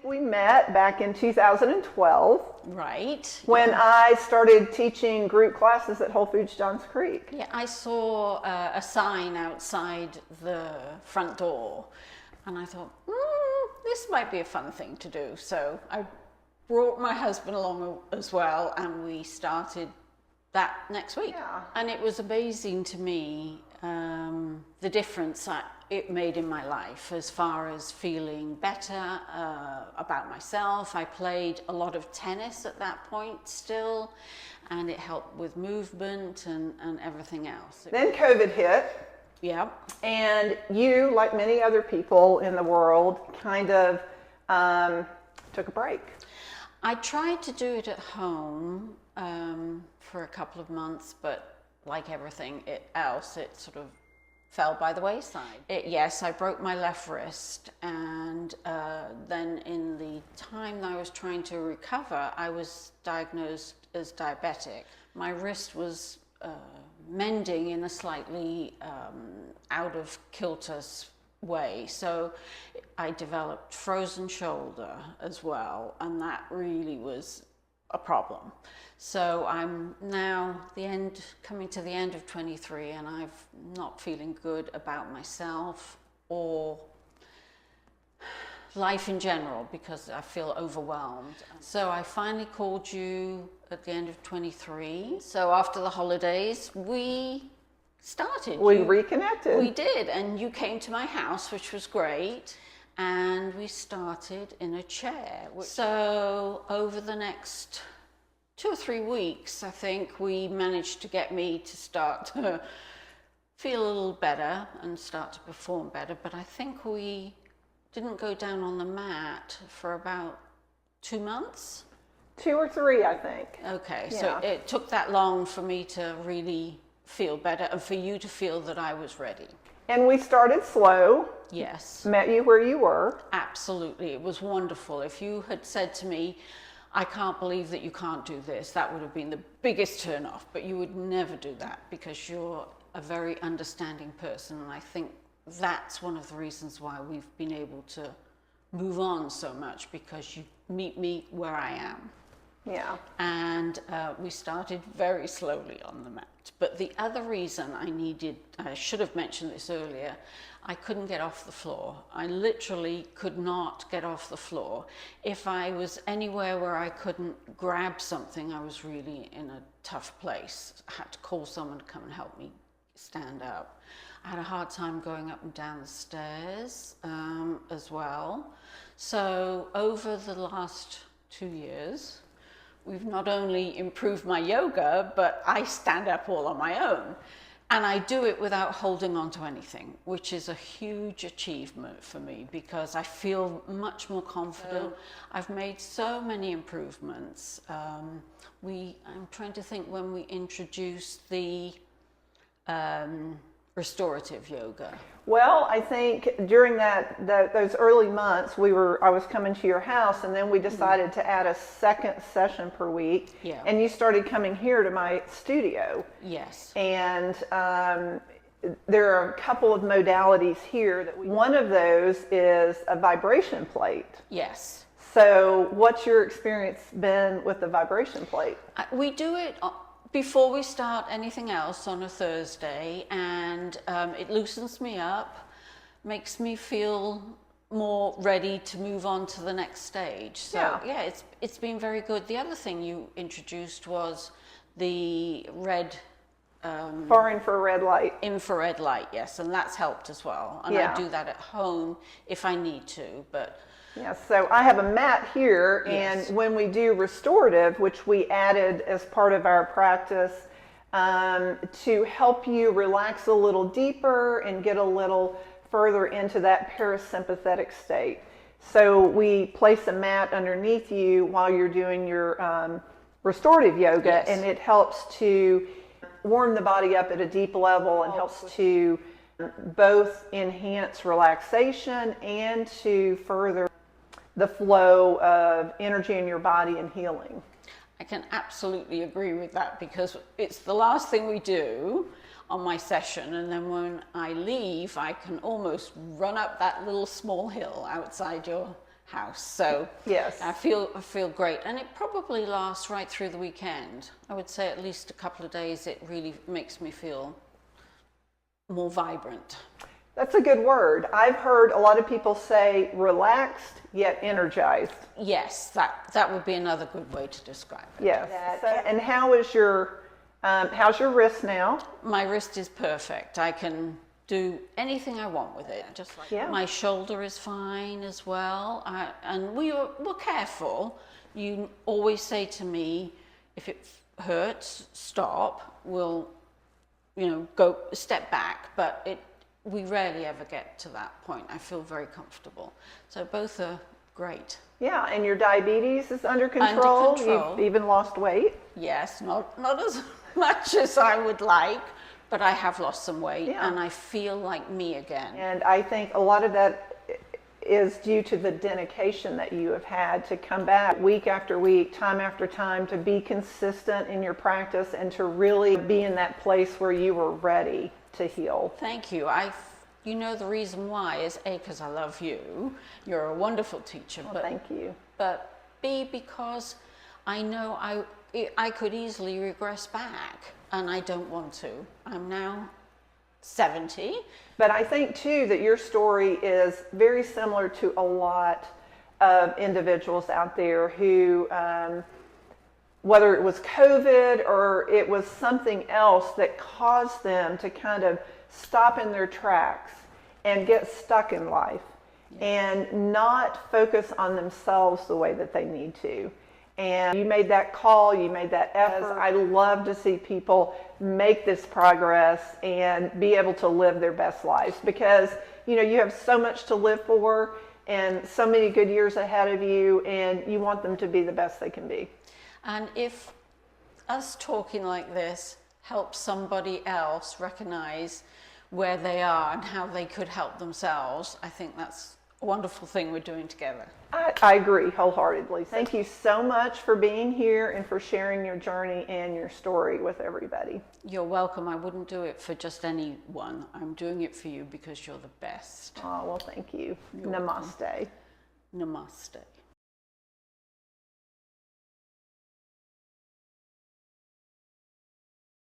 We met back in 2012 Right. when I started teaching group classes at Whole Foods Johns Creek. Yeah, I saw a sign outside the front door and I thought, this might be a fun thing to do. So I brought my husband along as well and we started that next week. Yeah. And it was amazing to me, the difference it made in my life as far as feeling better about myself. I played a lot of tennis at that point still, and it helped with movement and everything else. Then COVID hit. Yeah. And you, like many other people in the world, kind of took a break. I tried to do it at home for a couple of months, but like everything else, it sort of fell by the wayside. Yes, I broke my left wrist, and then in the time that I was trying to recover, I was diagnosed as diabetic. My wrist was mending in a slightly out of kilter way, so I developed frozen shoulder as well, and that really was a problem. So I'm now coming to the end of 23, and I'm not feeling good about myself or life in general because I feel overwhelmed. So I finally called you at the end of 23. So after the holidays, we started. We reconnected. We did, and you came to my house, which was great, and we started in a chair. So over the next 2 or 3 weeks, I think we managed to get me to start to feel a little better and start to perform better, but I think we didn't go down on the mat for about 2 months. 2 or 3, I think. Okay, Yeah. so it took that long for me to really feel better and for you to feel that I was ready. And we started slow. Yes. Met you where you were. Absolutely. It was wonderful. If you had said to me, I can't believe that you can't do this, that would have been the biggest turn off, but you would never do that because you're a very understanding person, and I think that's one of the reasons why we've been able to move on so much, because you meet me where I am. Yeah. And we started very slowly on the mat. But the other reason I should have mentioned this earlier, I couldn't get off the floor. I literally could not get off the floor. If I was anywhere where I couldn't grab something, I was really in a tough place. I had to call someone to come and help me stand up. I had a hard time going up and down the stairs as well. So over the last 2 years, we've not only improved my yoga, but I stand up all on my own. And I do it without holding on to anything, which is a huge achievement for me because I feel much more confident. I've made so many improvements. I'm trying to think when we introduced the restorative yoga. Well, I think during those early months, I was coming to your house, and then we decided to add a second session per week. Yeah. And you started coming here to my studio. Yes. And there are a couple of modalities here. One of those is a vibration plate. Yes. So what's your experience been with the vibration plate? We do it before we start anything else on a Thursday, and it loosens me up, makes me feel more ready to move on to the next stage. So yeah, it's been very good. The other thing you introduced was the red far infrared light. Infrared light, yes, and that's helped as well. And I do that at home if I need to, but yeah, so I have a mat here, Yes. and when we do restorative, which we added as part of our practice to help you relax a little deeper and get a little further into that parasympathetic state. So we place a mat underneath you while you're doing your restorative yoga, Yes. and it helps to warm the body up at a deep level and helps to both enhance relaxation and to further the flow of energy in your body and healing. I can absolutely agree with that because it's the last thing we do on my session, and then when I leave I can almost run up that little small hill outside your house. So Yes. I feel great, and it probably lasts right through the weekend. I would say at least a couple of days. It really makes me feel more vibrant. That's a good word. I've heard a lot of people say relaxed yet energized. Yes, that would be another good way to describe it. Yes. And how's your wrist now? My wrist is perfect. I can do anything I want with it. Just like my shoulder is fine as well. And we're careful. You always say to me, if it hurts, stop. We'll, go step back. But we rarely ever get to that point. I feel very comfortable. So both are great. Yeah, and your diabetes is under control. Under control. You've even lost weight. Yes, not as much as I would like, but I have lost some weight and I feel like me again. And I think a lot of that is due to the dedication that you have had to come back week after week, time after time, to be consistent in your practice and to really be in that place where you were ready to heal. Thank you. The reason why is A, because I love you. You're a wonderful teacher. Well, thank you. But B, because I know I could easily regress back, and I don't want to. I'm now 70. But I think too that your story is very similar to a lot of individuals out there who, whether it was COVID or it was something else that caused them to kind of stop in their tracks and get stuck in life and not focus on themselves the way that they need to. And you made that call, you made that effort. I love to see people make this progress and be able to live their best lives because, you have so much to live for and so many good years ahead of you, and you want them to be the best they can be. And if us talking like this helps somebody else recognize where they are and how they could help themselves, I think that's a wonderful thing we're doing together. I agree wholeheartedly. Thank you so much for being here and for sharing your journey and your story with everybody. You're welcome. I wouldn't do it for just anyone. I'm doing it for you because you're the best. Oh, well, thank you. Namaste. Namaste.